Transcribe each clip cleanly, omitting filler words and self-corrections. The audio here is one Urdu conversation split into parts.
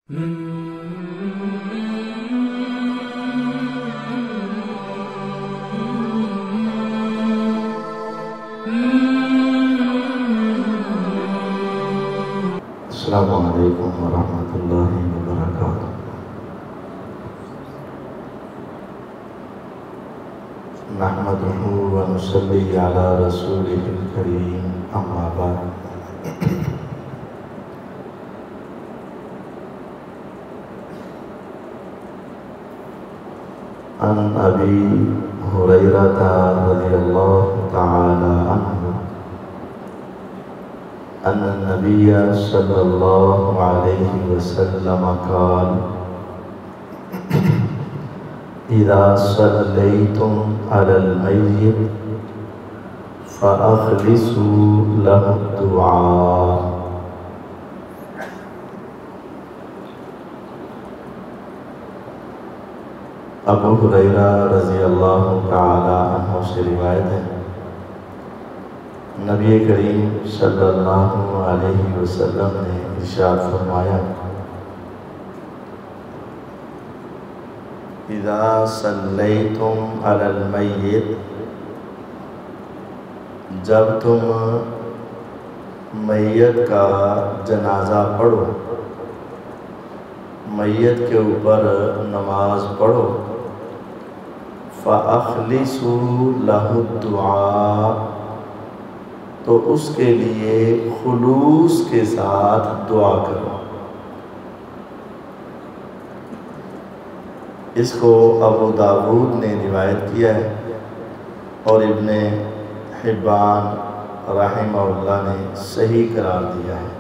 السلام علیکم ورحمۃ اللہ وبرکاتہ۔ نحمدہ ونصلی علی رسولہ الکریم، اما بعد۔ عن ابی ہریرہ رضی اللہ تعالی عنہ ان النبی صلی اللہ علیہ وسلم قال اذا صلیتم علی المیت فاخلصوا له الدعاء۔ ابو ہریرہ رضی اللہ تعالی عنہ سے روایت ہے، نبی کریم صلی اللہ علیہ وسلم نے ارشاد فرمایا، اذا صلیتم علی المیت، جب تم میت کا جنازہ پڑھو، میت کے اوپر نماز پڑھو، فَأَخْلِصُوا لَهُ الدُّعَاء، تو اس کے لیے خلوص کے ساتھ دعا کرو۔ اس کو ابو داؤد نے روایت کیا ہے اور ابن حبان رحمہ اللہ نے صحیح قرار دیا ہے۔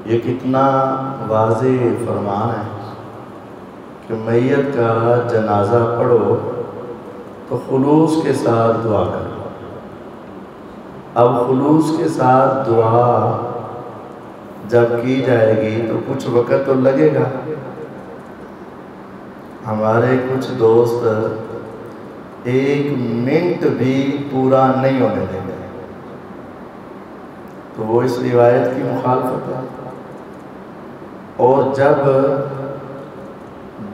یہ کتنا واضح فرمان ہے کہ میت کا جنازہ پڑھو تو خلوص کے ساتھ دعا کرو۔ اب خلوص کے ساتھ دعا جب کی جائے گی تو کچھ وقت تو لگے گا۔ ہمارے کچھ دوست 1 منٹ بھی پورا نہیں ہونے دیں گے، تو وہ اس روایت کی مخالفت ہے۔ اور جب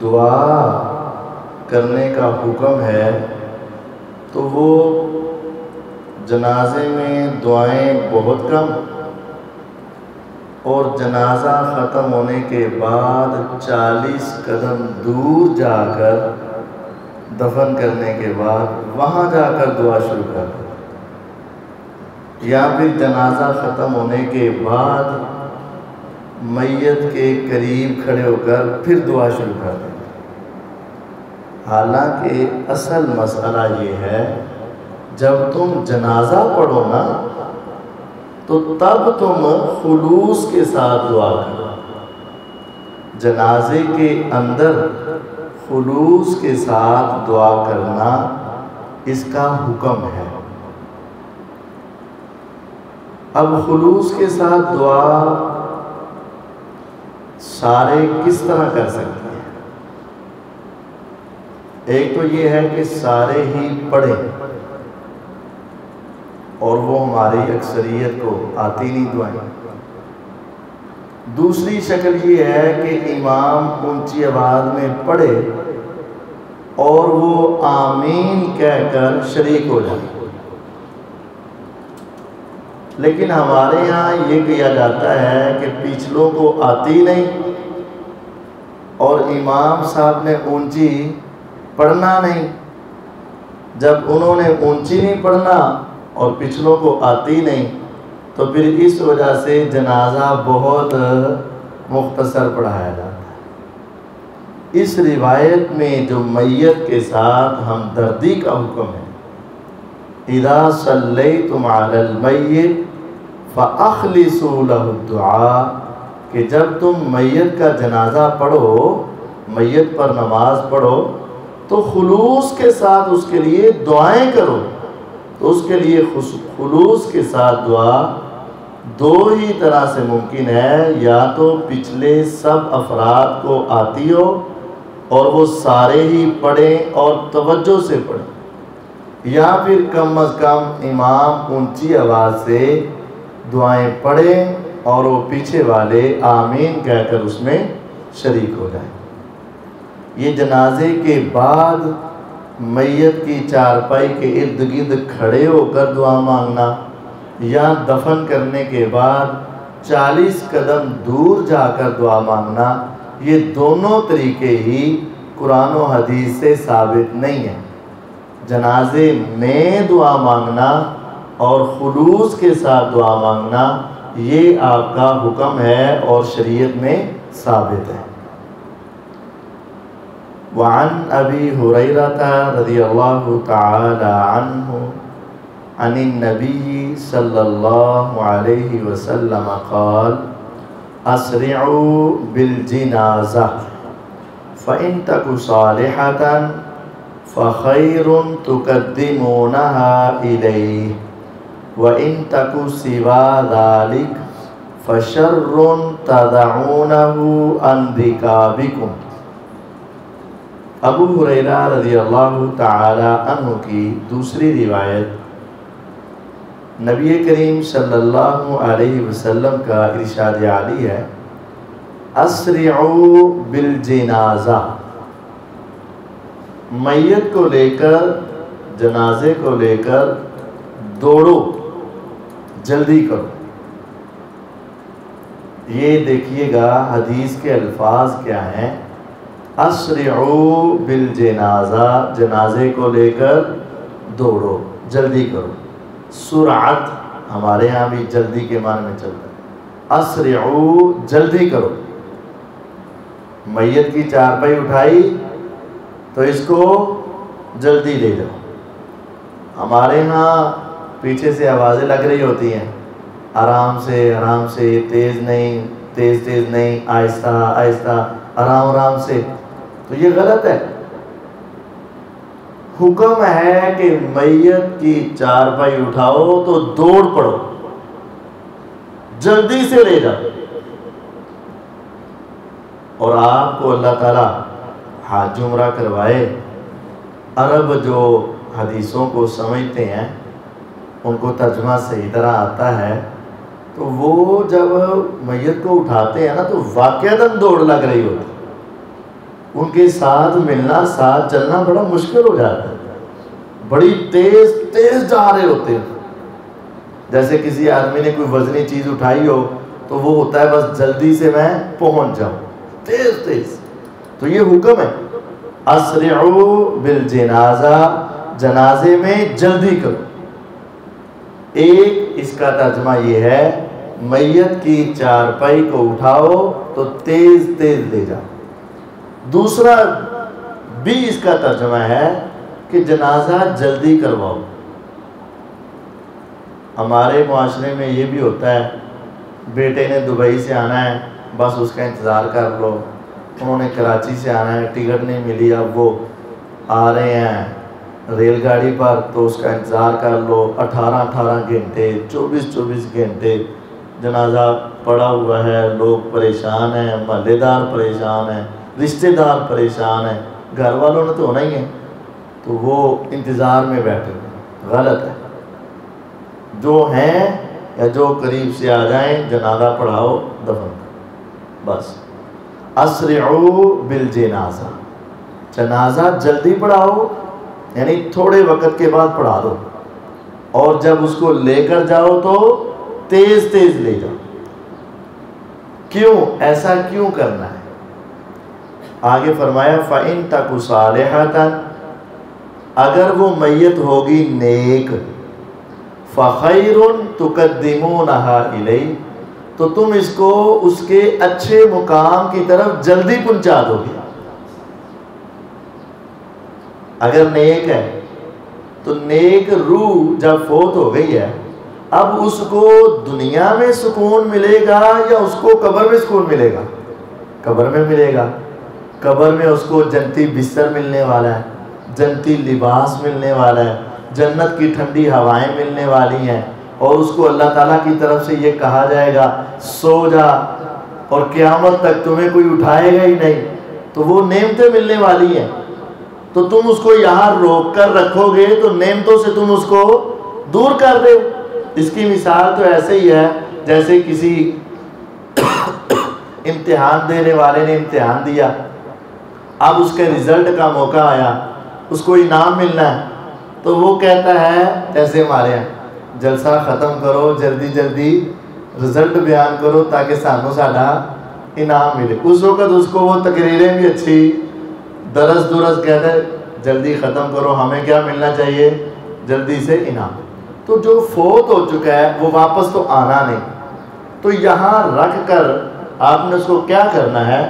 دعا کرنے کا حکم ہے تو وہ جنازے میں دعائیں بہت کم، اور جنازہ ختم ہونے کے بعد 40 قدم دور جا کر دفن کرنے کے بعد وہاں جا کر دعا شروع کر دیں، یا پھر جنازہ ختم ہونے کے بعد میت کے قریب کھڑے ہو کر پھر دعا شروع کر دیں۔ حالانکہ اصل مسئلہ یہ ہے، جب تم جنازہ پڑھو نا تو تب تم خلوص کے ساتھ دعا کرو۔ جنازے کے اندر خلوص کے ساتھ دعا کرنا اس کا حکم ہے۔ اب خلوص کے ساتھ دعا سارے کس طرح کر سکتے ہیں؟ ایک تو یہ ہے کہ سارے ہی پڑھیں، اور وہ ہماری اکثریت کو آتی نہیں دعائیں۔ دوسری شکل یہ ہے کہ امام اونچی آواز میں پڑھے اور وہ آمین کہہ کر شریک ہو جائے۔ لیکن ہمارے یہاں یہ کیا جاتا ہے کہ پچھلوں کو آتی نہیں، اور امام صاحب نے اونچی پڑھنا نہیں۔ جب انہوں نے اونچی نہیں پڑھنا اور پچھلوں کو آتی نہیں، تو پھر اس وجہ سے جنازہ بہت مختصر پڑھایا جاتا ہے۔ اس روایت میں جو میت کے ساتھ ہمدردی کا حکم ہے، اذا صلیتم علی المیت فاخلصوا له الدعاء، کہ جب تم میت کا جنازہ پڑھو، میت پر نماز پڑھو، تو خلوص کے ساتھ اس کے لیے دعائیں کرو۔ تو اس کے لیے خلوص کے ساتھ دعا 2 ہی طرح سے ممکن ہے، یا تو پچھلے سب افراد کو آتی ہو اور وہ سارے ہی پڑھیں اور توجہ سے پڑھیں، یا پھر کم از کم امام اونچی آواز سے دعائیں پڑھیں اور وہ پیچھے والے آمین کہہ کر اس میں شریک ہو جائیں۔ یہ جنازے کے بعد میت کی چارپائی کے ارد گرد کھڑے ہو کر دعا مانگنا یا دفن کرنے کے بعد 40 قدم دور جا کر دعا مانگنا، یہ دونوں طریقے ہی قرآن و حدیث سے ثابت نہیں ہیں۔ جنازے میں دعا مانگنا اور خلوص کے ساتھ دعا مانگنا یہ آپ کا حکم ہے اور شریعت میں ثابت ہے۔ وعن ابی ہریرہ رضی اللہ تعالی عنہ عن النبی صلی اللہ علیہ وسلم قال اسرعوا بالجنازہ فإن تک صالحة فخیر تقدمونها الیہ وإن تک سوا ذلک فشر تدعونہ عن رکابکم۔ ابو ہریرہ رضی اللہ تعالی عنہ کی دوسری روایت، نبی کریم صلی اللہ علیہ وسلم کا ارشاد عالی ہے، اسرعوا بالجنازہ، میت کو لے کر، جنازے کو لے کر دوڑو، جلدی کرو۔ یہ دیکھیے گا حدیث کے الفاظ کیا ہیں، اسرعوا بالجنازہ، جنازے کو لے کر دوڑو، جلدی کرو۔ سرعت ہمارے ہاں بھی جلدی کے معنی میں چلتا ہے، اسرعوا جلدی کرو۔ میت کی چارپائی اٹھائی تو اس کو جلدی لے جاؤ۔ ہمارے ہاں پیچھے سے آوازیں لگ رہی ہوتی ہیں، آرام سے، تیز نہیں، آہستہ آہستہ، آرام سے، تو یہ غلط ہے۔ حکم ہے کہ میت کی چارپائی اٹھاؤ تو دوڑ پڑو، جلدی سے لے جاؤ۔ اور آپ کو اللہ تعالیٰ حج عمرہ کروائے۔ عرب جو حدیثوں کو سمجھتے ہیں، ان کو ترجمہ صحیح طرح آتا ہے، تو وہ جب میت کو اٹھاتے ہیں نا تو واقعتاً دوڑ لگ رہی ہوتی، ان کے ساتھ ملنا، ساتھ چلنا بڑا مشکل ہو جاتا ہے، بڑی تیز جا رہے ہوتے ہیں۔ جیسے کسی آدمی نے کوئی وزنی چیز اٹھائی ہو تو وہ ہوتا ہے بس جلدی سے میں پہنچ جاؤں، تیز۔ تو یہ حکم ہے، اسرعوا بالجنازہ، جنازے میں جلدی کرو۔ ایک اس کا ترجمہ یہ ہے، میت کی چارپائی کو اٹھاؤ تو تیز لے جاؤ۔ دوسرا بھی اس کا ترجمہ ہے کہ جنازہ جلدی کرواؤ۔ ہمارے معاشرے میں یہ بھی ہوتا ہے، بیٹے نے دبئی سے آنا ہے، بس اس کا انتظار کر لو، انہوں نے کراچی سے آنا ہے، ٹکٹ نہیں ملی، اب وہ آ رہے ہیں ریل گاڑی پر، تو اس کا انتظار کر لو، 18 گھنٹے، 24 گھنٹے جنازہ پڑا ہوا ہے، لوگ پریشان ہیں، محلے دار پریشان ہیں، رشتہ دار پریشان ہیں، گھر والوں نے تو ہونا ہی ہے، تو وہ انتظار میں بیٹھے ہوئے، غلط ہے۔ جو ہیں یا جو قریب سے آ جائیں، جنازہ پڑھاؤ، دفن کرو، بس۔ اسرعوا بالجنازہ، جنازہ جلدی پڑھاؤ، یعنی تھوڑے وقت کے بعد پڑھا دو، اور جب اس کو لے کر جاؤ تو تیز لے جاؤ۔ کیوں ایسا کیوں کرنا ہے؟ آگے فرمایا فَإِن تَكُ صَالِحَةً، اگر وہ میت ہوگی نیک، فَخَيْرٌ تُقَدِّمُونَهَا إِلَيْهِ، تو تم اس کو اس کے اچھے مقام کی طرف جلدی پہنچا دو گے۔ اگر نیک ہے تو نیک روح جب فوت ہو گئی ہے، اب اس کو دنیا میں سکون ملے گا یا اس کو قبر میں سکون ملے گا؟ قبر میں ملے گا۔ قبر میں اس کو جنتی بستر ملنے والا ہے، جنتی لباس ملنے والا ہے، جنت کی ٹھنڈی ہوائیں ملنے والی ہیں، اور اس کو اللہ تعالیٰ کی طرف سے یہ کہا جائے گا سو جا اور قیامت تک تمہیں کوئی اٹھائے گا ہی نہیں، تو وہ نعمتیں ملنے والی ہیں۔ تو تم اس کو یہاں روک کر رکھو گے تو نعمتوں سے تم اس کو دور کر دو۔ اس کی مثال تو ایسے ہی ہے جیسے کسی امتحان دینے والے نے امتحان دیا، اب اس کے رزلٹ کا موقع آیا، اس کو انعام ملنا ہے، تو وہ کہتا ہے ایسے ہمارے ہیں جلسہ ختم کرو، جلدی جلدی رزلٹ بیان کرو تاکہ سانو ساڈا انعام ملے۔ اس وقت اس کو وہ تقریریں بھی اچھی درس کہتا ہے جلدی ختم کرو، ہمیں کیا ملنا چاہیے؟ جلدی سے انعام۔ تو جو فوت ہو چکا ہے وہ واپس تو آنا نہیں، تو یہاں رکھ کر آپ نے اس کو کیا کرنا ہے؟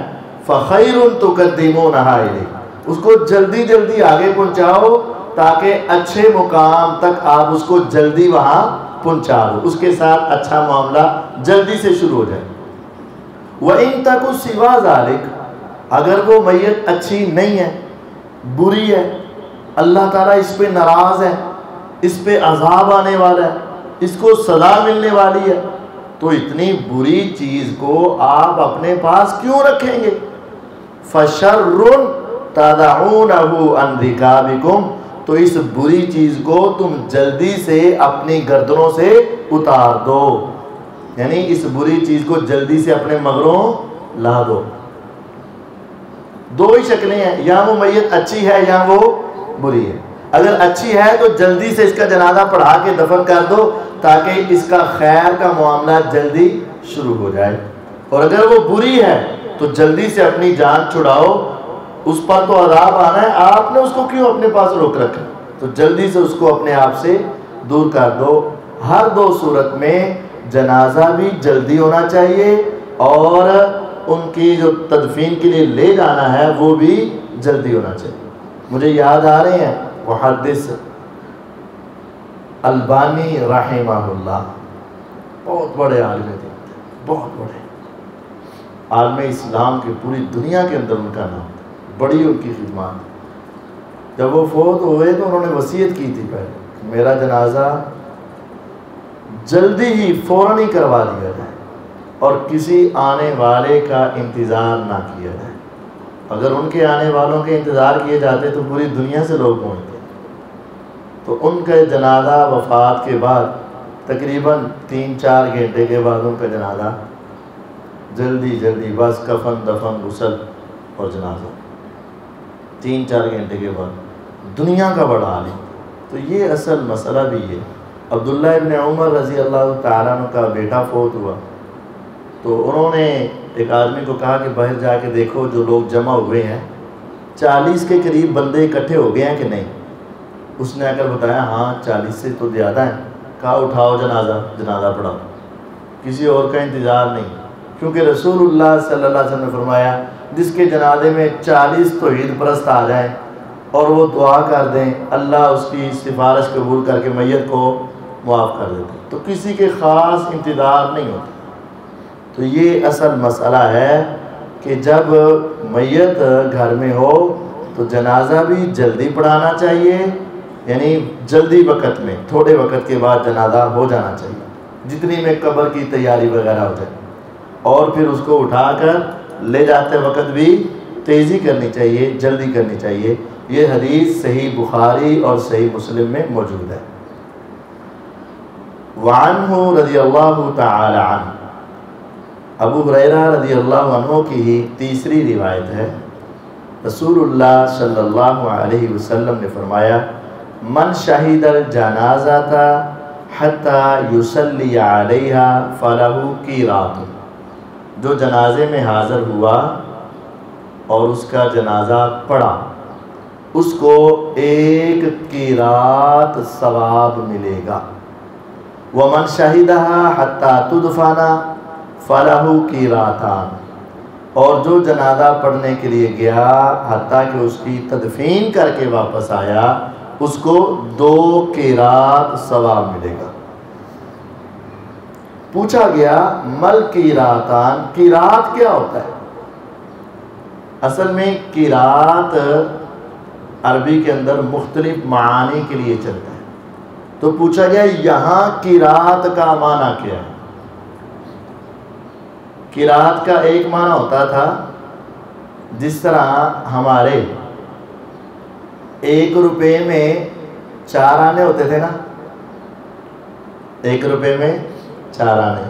فَخَيْرٌ تُقَدِّمُونَهَا إِلَيْهِ، اس کو جلدی جلدی آگے پہنچاؤ تاکہ اچھے مقام تک آپ اس کو جلدی وہاں پہنچا دو، اس کے ساتھ اچھا معاملہ جلدی سے شروع ہو جائے۔ وَإِن تَكُ سِوَى ذَلِكَ، اگر وہ میت اچھی نہیں ہے، بری ہے، اللہ تعالیٰ اس پہ ناراض ہے، اس پہ عذاب آنے والا ہے، اس کو سزا ملنے والی ہے، تو اتنی بری چیز کو آپ اپنے پاس کیوں رکھیں گے؟ فَشَرٌ تَدَعُونَهُ عَنْ رِقَابِكُمْ، تو اس بری چیز کو تم جلدی سے اپنی گردنوں سے اتار دو، یعنی اس بری چیز کو جلدی سے اپنے مغروں لا دو۔ دو ہی شکلیں ہیں، یا وہ میت اچھی ہے یا وہ بری ہے۔ اگر اچھی ہے تو جلدی سے اس کا جنازہ پڑھا کے دفن کر دو تاکہ اس کا خیر کا معاملہ جلدی شروع ہو جائے، اور اگر وہ بری ہے تو جلدی سے اپنی جان چھڑاؤ، اس پر تو عذاب آنا ہے، آپ نے اس کو کیوں اپنے پاس روک رکھا؟ تو جلدی سے اس کو اپنے آپ سے دور کر دو۔ ہر دو صورت میں جنازہ بھی جلدی ہونا چاہیے اور ان کی جو تدفین کے لیے لے جانا ہے وہ بھی جلدی ہونا چاہیے۔ مجھے یاد آ رہے ہیں محدث البانی رحمہ اللہ، بہت بڑے عالم تھے، بہت بڑے عالم اسلام کی پوری دنیا کے اندر ان کا نام، بڑی ان کی خدمات۔ جب وہ فوت ہوئے تو انہوں نے وصیت کی تھی پہلے میرا جنازہ جلدی ہی فوراً ہی کروا دیا جائے اور کسی آنے والے کا انتظار نہ کیا جائے۔ اگر ان کے آنے والوں کے انتظار کیے جاتے تو پوری دنیا سے لوگ پہنچتے۔ تو ان کے جنازہ وفات کے بعد تقریباً 3-4 گھنٹے کے بعد ان کا جنازہ جلدی بس کفن دفن غسل اور جنازہ 3-4 گھنٹے کے بعد، دنیا کا بڑا عالم۔ تو یہ اصل مسئلہ بھی ہے۔ عبداللہ ابن عمر رضی اللہ تعالیٰ عنہ کا بیٹا فوت ہوا تو انہوں نے ایک آدمی کو کہا کہ باہر جا کے دیکھو جو لوگ جمع ہوئے ہیں 40 کے قریب بندے اکٹھے ہو گئے ہیں کہ نہیں؟ اس نے آ کر بتایا ہاں 40 سے تو زیادہ ہیں۔ کہا اٹھاؤ جنازہ پڑھاؤ، کسی اور کا انتظار نہیں، کیونکہ رسول اللہ صلی اللہ علیہ وسلم نے فرمایا جس کے جنازے میں 40 توحید پرست آ جائیں اور وہ دعا کر دیں اللہ اس کی سفارش قبول کر کے میت کو معاف کر دیتے، تو کسی کے خاص انتظار نہیں ہوتا۔ تو یہ اصل مسئلہ ہے کہ جب میت گھر میں ہو تو جنازہ بھی جلدی پڑھانا چاہیے، یعنی جلدی وقت میں، تھوڑے وقت کے بعد جنازہ ہو جانا چاہیے جتنی میں قبر کی تیاری وغیرہ ہو جائے، اور پھر اس کو اٹھا کر لے جاتے وقت بھی تیزی کرنی چاہیے، جلدی کرنی چاہیے۔ یہ حدیث صحیح بخاری اور صحیح مسلم میں موجود ہے۔ وعنہ رضی اللہ تعالی عنہ، ابو ہریرہ رضی اللہ عنہ کی ہی تیسری روایت ہے، رسول اللہ صلی اللہ علیہ وسلم نے فرمایا من شہید الجنازۃ حتی یصلی علیہا فلہ قیراط، جو جنازے میں حاضر ہوا اور اس کا جنازہ پڑھا اس کو 1 قیراط ثواب ملے گا۔ ومن شہدہا حتی تدفن فلہ قیراطان، اور جو جنازہ پڑھنے کے لیے گیا حتیٰ کہ اس کی تدفین کر کے واپس آیا اس کو 2 قیراط ثواب ملے گا۔ پوچھا گیا مل قیراطان، قیراط کیا ہوتا ہے؟ اصل میں قیراط عربی کے اندر مختلف معانی کے لیے چلتا ہے، تو پوچھا گیا یہاں قیراط کا معنی کیا ہے؟ قیراط کا ایک معنی ہوتا تھا جس طرح ہمارے 1 روپے میں 4 آنے ہوتے تھے نا، 1 روپے میں 4 آنے،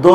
2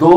2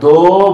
2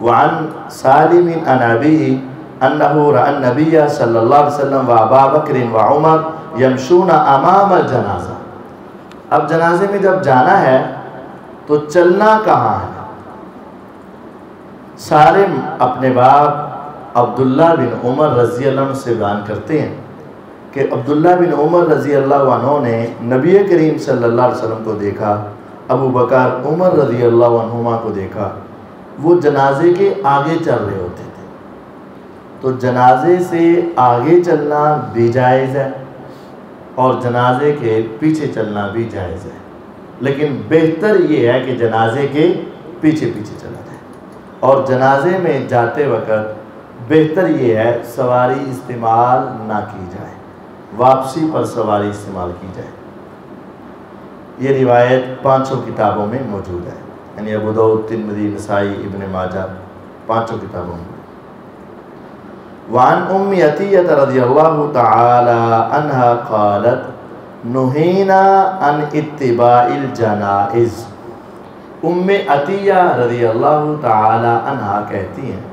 وعن سالم عن أبيه أنه رأى النبي صلى الله عليه وسلم وأبا بكر وعمر يمشون أمام الجنازہ. اب جنازے میں جب جانا ہے تو چلنا کہاں ہے؟ سالم اپنے باپ عبداللہ بن عمر رضی اللہ عنہ سے بیان کرتے ہیں کہ عبداللہ بن عمر رضی اللہ عنہ نے نبی کریم صلی اللہ علیہ وسلم کو دیکھا، ابو بکر عمر رضی اللہ عنہما کو دیکھا، وہ جنازے کے آگے چل رہے ہوتے تھے. تو جنازے سے آگے چلنا بھی جائز ہے اور جنازے کے پیچھے چلنا بھی جائز ہے، لیکن بہتر یہ ہے کہ جنازے کے پیچھے پیچھے چلا جائے. اور جنازے میں جاتے وقت بہتر یہ ہے سواری استعمال نہ کی جائے، واپسی پر سواری استعمال کی جائے. یہ روایت 5 کتابوں میں موجود ہے، یعنی ابو داؤد، ترمذی، نسائی، ابن ماجہ، 5 کتابوں میں. وعن ام عطیہ رضی اللہ تعالی عنہا قالت نہینا عن اتباع الجنائز. ام عطیہ رضی اللہ تعالی عنہا کہتی ہیں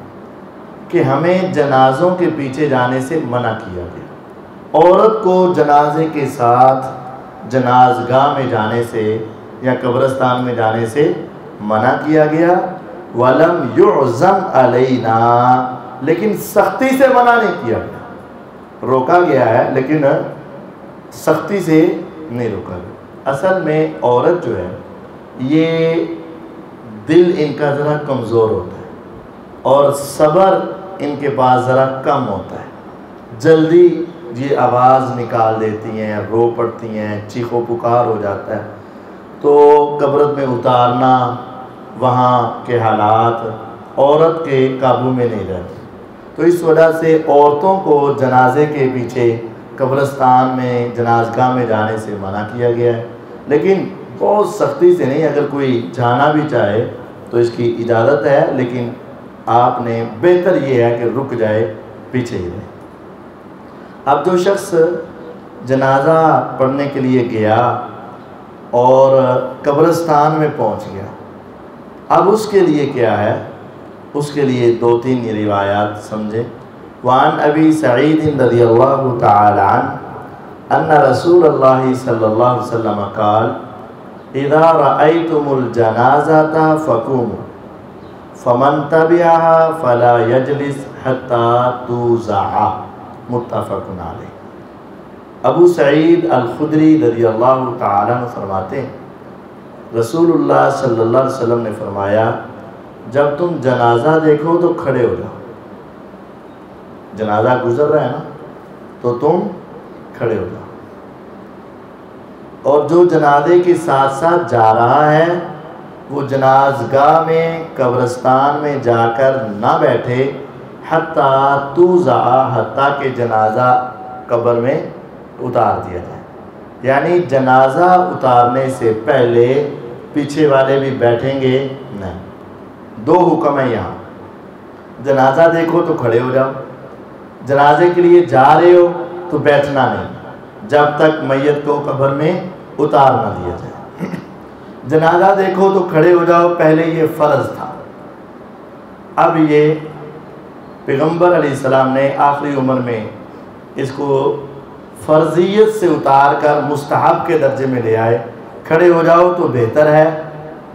کہ ہمیں جنازوں کے پیچھے جانے سے منع کیا گیا. عورت کو جنازے کے ساتھ جنازگاہ میں جانے سے یا قبرستان میں جانے سے منع کیا گیا. وَلَمْ يُعْزَمْ عَلَيْنَا، لیکن سختی سے منع نہیں کیا گیا. روکا گیا ہے لیکن سختی سے نہیں روکا گیا. اصل میں عورت جو ہے یہ دل ان کا ذرا کمزور ہوتا ہے اور صبر ان کے پاس ذرا کم ہوتا ہے. جلدی یہ آواز نکال دیتی ہیں، رو پڑتی ہیں، چیخ و پکار ہو جاتا ہے. تو قبر میں اتارنا، وہاں کے حالات عورت کے قابو میں نہیں رہتے. تو اس وجہ سے عورتوں کو جنازے کے پیچھے قبرستان میں جنازگاہ میں جانے سے منع کیا گیا ہے، لیکن بہت سختی سے نہیں. اگر کوئی جانا بھی چاہے تو اس کی اجازت ہے، لیکن آپ نے بہتر یہ ہے کہ رک جائے، پیچھے ہی رہے. اب جو شخص جنازہ پڑھنے کے لیے گیا اور قبرستان میں پہنچ گیا، اب اس کے لیے کیا ہے؟ اس کے لیے 2-3 روایات سمجھیں. وعن ابی سعید رضی اللہ تعالی عنہ ان رسول اللہ صلی اللہ علیہ وسلم قال اذا رأيتم الجنازة فقوموا فمن تبعها فلا يجلس حتى توزع. متفق علیہ. ابو سعید الخدری رضی اللہ تعالی عنہ فرماتے ہیں رسول اللہ صلی اللہ علیہ وسلم نے فرمایا جب تم جنازہ دیکھو تو کھڑے ہو جاؤ. جنازہ گزر رہا ہے نا تو تم کھڑے ہو جاؤ. اور جو جنازے کے ساتھ ساتھ جا رہا ہے وہ جنازگاہ میں قبرستان میں جا کر نہ بیٹھے حتیٰ توزع، حتیٰ کہ جنازہ قبر میں اتار دیا جائے. یعنی جنازہ اتارنے سے پہلے پیچھے والے بھی بیٹھیں گے نہیں. 2 حکم ہیں یہاں. جنازہ دیکھو تو کھڑے ہو جاؤ، جنازے کے لیے جا رہے ہو تو بیٹھنا نہیں جب تک میت کو قبر میں اتار نہ دیا جائے. جنازہ دیکھو تو کھڑے ہو جاؤ، پہلے یہ فرض تھا. اب یہ پیغمبر علیہ السلام نے آخری عمر میں اس کو فرضیت سے اتار کر مستحب کے درجے میں لے آئے. کھڑے ہو جاؤ تو بہتر ہے،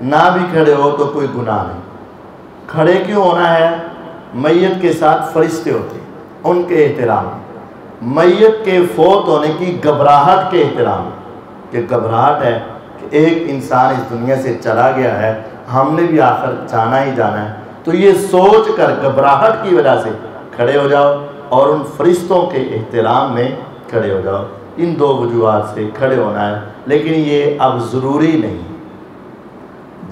نہ بھی کھڑے ہو تو کوئی گناہ نہیں. کھڑے کیوں ہونا ہے؟ میت کے ساتھ فرشتے ہوتے ہیں، ان کے احترام، میت کے فوت ہونے کی گھبراہٹ کے احترام. کہ گھبراہٹ ہے کہ ایک انسان اس دنیا سے چلا گیا ہے، ہم نے بھی آخر جانا ہی جانا ہے. تو یہ سوچ کر گھبراہٹ کی وجہ سے کھڑے ہو جاؤ اور ان فرشتوں کے احترام میں کھڑے ہو جاؤ. ان 2 وجوہات سے کھڑے ہونا ہے، لیکن یہ اب ضروری نہیں.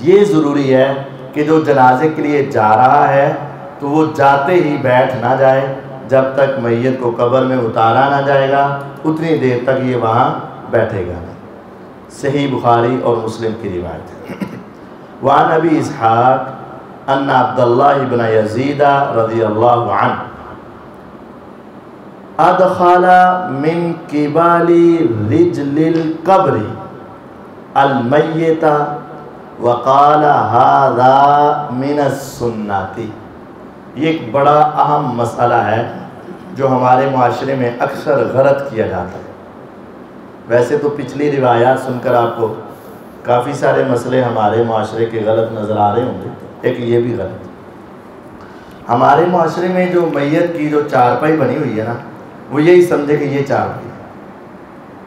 یہ ضروری ہے کہ جو جنازے کے لیے جا رہا ہے تو وہ جاتے ہی بیٹھ نہ جائے جب تک میت کو قبر میں اتارا نہ جائے گا، اتنی دیر تک یہ وہاں بیٹھے گا نہیں. صحیح بخاری اور مسلم کی روایت ہے. وعن ابی اسحاق ان عبداللہ بن یزید رضی اللہ عنہ ادخل من قبال رجل القبر المیت وقال هذا من السنة. یہ ایک بڑا اہم مسئلہ ہے جو ہمارے معاشرے میں اکثر غلط کیا جاتا ہے۔ ویسے تو پچھلی روایات سن کر آپ کو کافی سارے مسئلے ہمارے معاشرے کے غلط نظر آ رہے ہوں گے، ایک یہ بھی غلط۔ ہمارے معاشرے میں جو میت کی جو چارپائی بنی ہوئی ہے نا، وہ یہی سمجھے کہ یہ چارپائی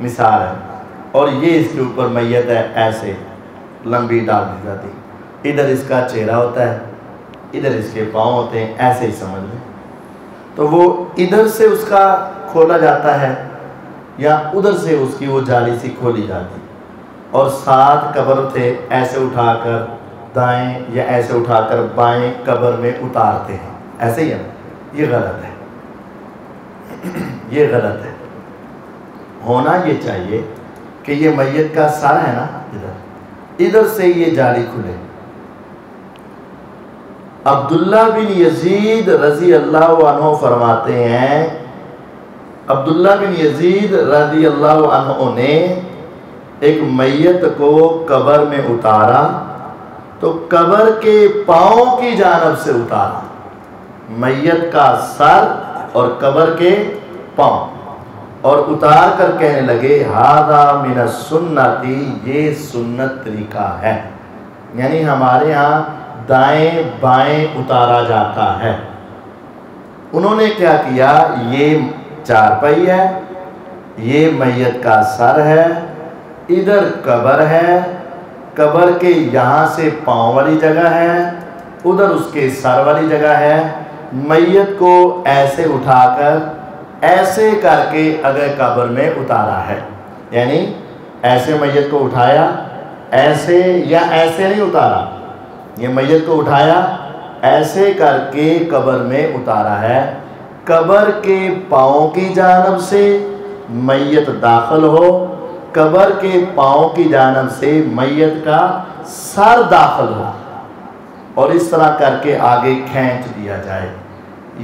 مثال ہے، اور یہ اس کے اوپر میت ہے، ایسے لمبی ڈال دی جاتی، ادھر اس کا چہرہ ہوتا ہے، ادھر اس کے پاؤں ہوتے ہیں، ایسے ہی سمجھ لیں۔ تو وہ ادھر سے اس کا کھولا جاتا ہے یا ادھر سے اس کی وہ جالی سی کھولی جاتی، اور 7 قبر تھے، ایسے اٹھا کر دائیں یا ایسے اٹھا کر بائیں قبر میں اتارتے ہیں، ایسے ہی ہے۔ یہ غلط ہے، یہ غلط ہے۔ ہونا یہ چاہیے کہ یہ میت کا سر ہے نا، ادھر سے یہ جالی کھلے۔ عبداللہ بن یزید رضی اللہ عنہ فرماتے ہیں، عبداللہ بن یزید رضی اللہ عنہ نے ایک میت کو قبر میں اتارا تو قبر کے پاؤں کی جانب سے اتارا، میت کا سر اور قبر کے پاؤں، اور اتار کر کہنے لگے ھذا من السنتی، یہ سنت طریقہ ہے، یعنی ہمارے ہاں دائیں بائیں اتارا جاتا ہے۔ انہوں نے کیا کیا، یہ چارپائی ہے، یہ میت کا سر ہے، ادھر قبر ہے، قبر کے یہاں سے پاؤں والی جگہ ہے، ادھر اس کے سر والی جگہ ہے، میت کو ایسے اٹھا کر ایسے کر کے اگر قبر میں اتارا ہے، یعنی ایسے میت کو اٹھایا، ایسے یا ایسے نہیں اتارا، یہ میت کو اٹھایا ایسے کر کے قبر میں اتارا ہے، قبر کے پاؤں کی جانب سے میت داخل ہو، قبر کے پاؤں کی جانب سے میت کا سر داخل ہو، اور اس طرح کر کے آگے کھینچ دیا جائے۔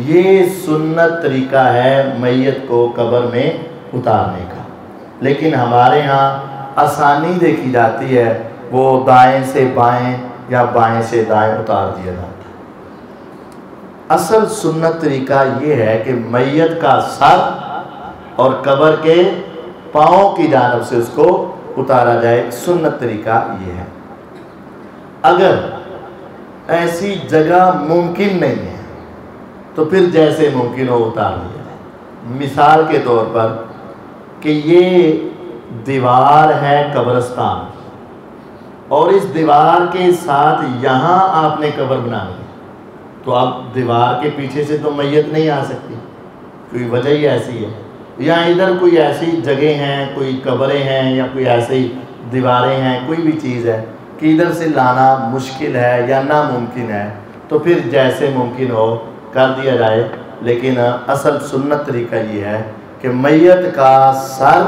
یہ سنت طریقہ ہے میت کو قبر میں اتارنے کا، لیکن ہمارے ہاں آسانی دیکھی جاتی ہے، وہ دائیں سے بائیں یا بائیں سے دائیں اتار دیا جاتا ہے۔ اصل سنت طریقہ یہ ہے کہ میت کا سر اور قبر کے پاؤں کی جانب سے اس کو اتارا جائے، سنت طریقہ یہ ہے۔ اگر ایسی جگہ ممکن نہیں ہے تو پھر جیسے ممکن ہو اتار دیا جائے۔ مثال کے طور پر کہ یہ دیوار ہے قبرستان، اور اس دیوار کے ساتھ یہاں آپ نے قبر بنانی ہے، تو اب دیوار کے پیچھے سے تو میت نہیں آ سکتی، کوئی وجہ ہی ایسی ہے، یا ادھر کوئی ایسی جگہ ہیں، کوئی قبریں ہیں، یا کوئی ایسی دیواریں ہیں، کوئی بھی چیز ہے کہ ادھر سے لانا مشکل ہے یا ناممکن ہے، تو پھر جیسے ممکن ہو کر دیا جائے۔ لیکن اصل سنت طریقہ یہ ہے کہ میت کا سر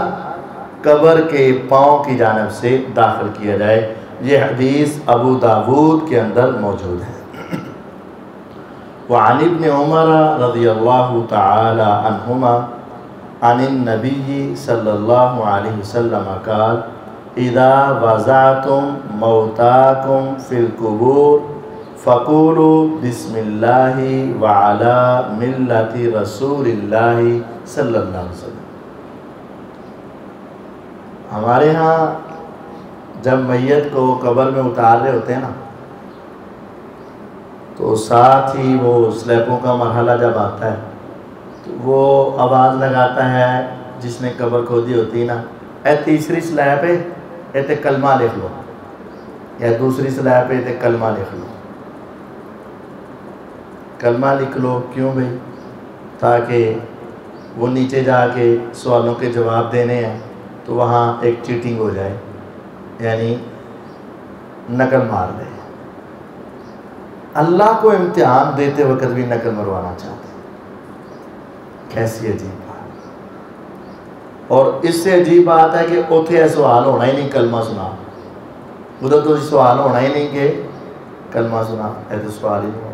قبر کے پاؤں کی جانب سے داخل کیا جائے۔ یہ حدیث ابو داود کے اندر موجود ہے۔ وعن ابن عمر رضی اللہ تعالی عنہما عن النبی صلی اللہ علیہ وسلم قال اذا وضعتم موتاکم فی القبور فقولوا بسم اللہ وعلی ملت رسول اللہ صلی اللہ علیہ وسلم۔ ہمارے ہاں جب میت کو قبر میں اتار رہے ہوتے ہیں نا، تو ساتھ ہی وہ سلیبوں کا مرحلہ جب آتا ہے تو وہ آواز لگاتا ہے جس نے قبر کھودی ہوتی ہے نا، اے تیسری سلیب پہ اے کلمہ لکھ لو، یا دوسری سلیب پہ اے کلمہ لکھ لو۔ کلمہ لکھ لو کیوں بھئی؟ تاکہ وہ نیچے جا کے سوالوں کے جواب دینے ہیں تو وہاں ایک چیٹنگ ہو جائے، یعنی نقل مار دے۔ اللہ کو امتحان دیتے وقت بھی نقل مروانا چاہتے ہیں، کیسی عجیب بات۔ اور اس سے عجیب بات ہے کہ اوتھے سوال ہونا ہی نہیں کلمہ سنا، ادھر تو سوال ہونا ہی نہیں کہ کلمہ سنا، ہے تو سوال ہی نہیں ہونا۔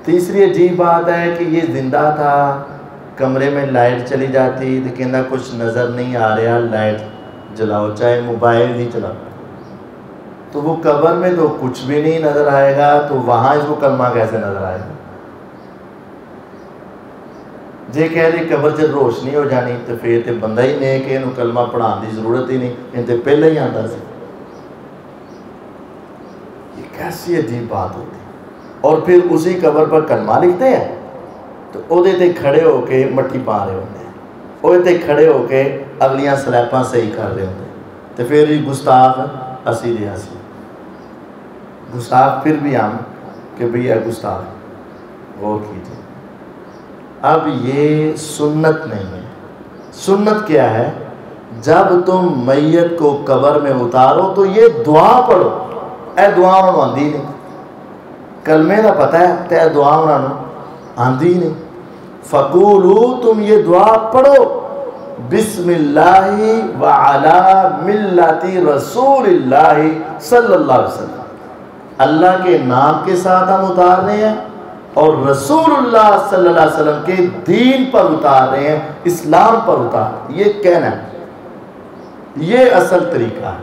تیسری عجیب بات ہے کہ یہ زندہ تھا، کمرے میں لائٹ چلی جاتی تو کہنا کچھ نظر نہیں آ رہا، لائٹ جلاؤ، چاہے موبائل نہیں چلاؤ، تو وہ قبر میں تو کچھ بھی نہیں نظر آئے گا، تو وہاں اس کو کلمہ کیسے نظر آئے گا؟ جے کہہ دے قبر چ روشنی ہو جانی تو پھر تو بندہ ہی نیک ہے، انہوں کلمہ پڑھان دی ضرورت ہی نہیں، ان تے پہلے ہی آتا سی۔ یہ کیسی عجیب بات ہوتی ہے۔ اور پھر اسی قبر پر کلمہ لکھتے ہیں تو او دے تے کھڑے ہو کے مٹی پا رہے ہوتے ہیں، او تے کھڑے ہو کے اگلیاں سلیپاں صحیح کر رہے ہوتے ہیں، تو پھر بھی گستاخ اسی دے اسی گستاخ پھر بھی ہم کہ بھئی یہ گستاخ غور کیجئے۔ اب یہ سنت نہیں ہے۔ سنت کیا ہے؟ جب تم میت کو قبر میں اتارو تو یہ دعا پڑھو۔ اے دعا انہوں آندھی نہیں، کلمے کا پتہ ہے تے اے دعا انہوں آندھی نہیں۔ فقولو، تم یہ دعا پڑھو، بسم اللہ وعلا ملت رسول اللہ صلی اللہ علیہ وسلم، اللہ کے نام کے ساتھ ہم اتار رہے ہیں اور رسول اللہ صلی اللہ علیہ وسلم کے دین پر اتار رہے ہیں، اسلام پر اتار رہے ہیں۔ یہ کہنا ہے، یہ اصل طریقہ ہے۔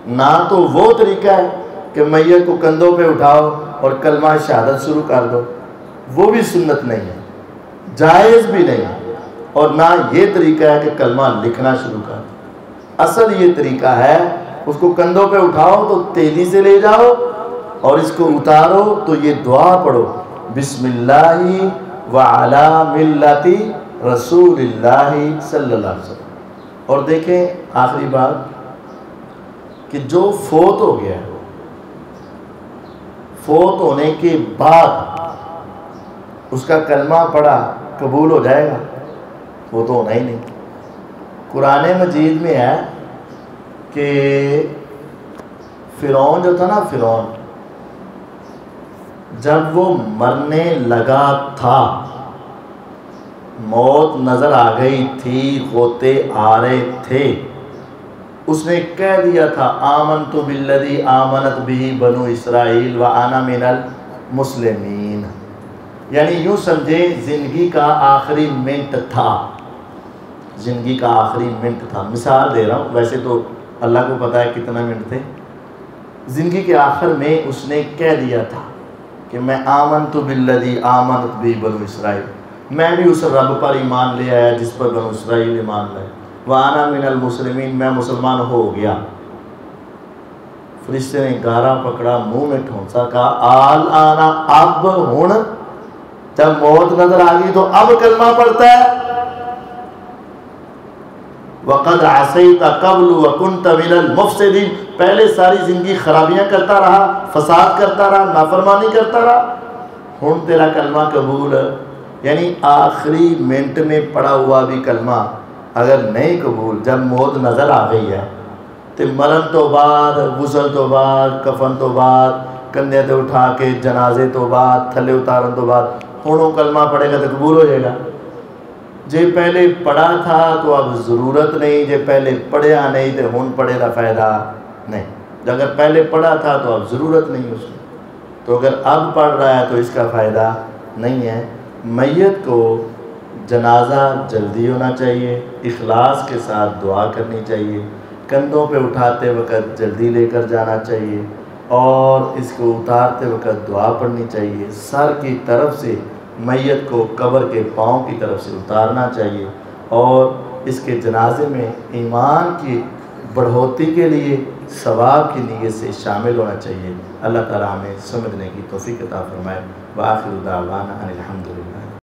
نہ تو وہ طریقہ ہے کہ میت کو کندھوں پہ اٹھاؤ اور کلمہ شہادت شروع کر دو، وہ بھی سنت نہیں ہے، جائز بھی نہیں ہے۔ اور نہ یہ طریقہ ہے کہ کلمہ لکھنا شروع کر دو۔ اصل یہ طریقہ ہے، اس کو کندھوں پہ اٹھاؤ تو تیزی سے لے جاؤ اور اس کو اتارو تو یہ دعا پڑھو، بسم اللہ وعلا ملت رسول اللہ صلی اللہ علیہ وسلم۔ اور دیکھیں آخری بات کہ جو فوت ہو گیا، فوت ہونے کے بعد اس کا کلمہ پڑھا قبول ہو جائے گا؟ وہ تو ہونا ہی نہیں۔ قرآن مجید میں ہے کہ فرعون جو تھا نا، فرعون جب وہ مرنے لگا تھا، موت نظر آ گئی تھی، ہوتے آ رہے تھے، اس نے کہہ دیا تھا آمنت بالذی آمنت بھی بنو اسرائیل وانا من المسلمین۔ یعنی یوں سمجھے زندگی کا آخری منٹ تھا، زندگی کا آخری منٹ تھا۔ مثال دے رہا ہوں، ویسے تو اللہ کو پتہ ہے کتنا منٹ تھے۔ زندگی کے آخر میں اس نے کہہ دیا تھا کہ میں آمنت بالذی آمنت بھی بنو اسرائیل، میں بھی اس رب پر ایمان لے آیا جس پر بنو اسرائیل ایمان لائے، وانا من المسلمین، میں مسلمان ہو گیا۔ فرشتے نے گارا پکڑا، منہ میں ٹھونسا، کہا آل آنا، اب ہن جب موت نظر آ گئی تو اب کلمہ پڑھتا ہے۔ وَقَدْ عَصَيْتَ قَبْلُ وَكُنْتَ مِنَ الْمُفْسِدِينَ، پہلے ساری زندگی خرابیاں کرتا رہا، فساد کرتا رہا، نافرمانی کرتا رہا، ہن تیرا کلمہ قبول۔ یعنی آخری منٹ میں پڑا ہوا بھی کلمہ اگر نہیں قبول، جب موت نظر آ گئی ہے تو مرن تو بعد، غسل تو بعد، کفن تو بعد، کندھے تے اٹھا کے جنازے تو بعد، تھلے اتارن تو بعد ہن وہ کلمہ پڑھے گا تو قبول ہو جائے گا۔ جے پہلے پڑھا تھا تو اب ضرورت نہیں، جے پہلے پڑھیا نہیں تو ہن پڑھے دا فائدہ نہیں۔ اگر پہلے پڑھا تھا تو اب ضرورت نہیں اس میں، تو اگر اب پڑھ رہا ہے تو اس کا فائدہ نہیں ہے۔ میت کو جنازہ جلدی ہونا چاہیے، اخلاص کے ساتھ دعا کرنی چاہیے، کندھوں پہ اٹھاتے وقت جلدی لے کر جانا چاہیے اور اس کو اتارتے وقت دعا پڑھنی چاہیے۔ سر کی طرف سے میت کو قبر کے پاؤں کی طرف سے اتارنا چاہیے اور اس کے جنازے میں ایمان کی بڑھوتی کے لیے ثواب کی نیت سے شامل ہونا چاہیے۔ اللہ تعالیٰ ہمیں سمجھنے کی توفیق عطا فرمائے۔ وآخر دعوانا ان الحمدللہ۔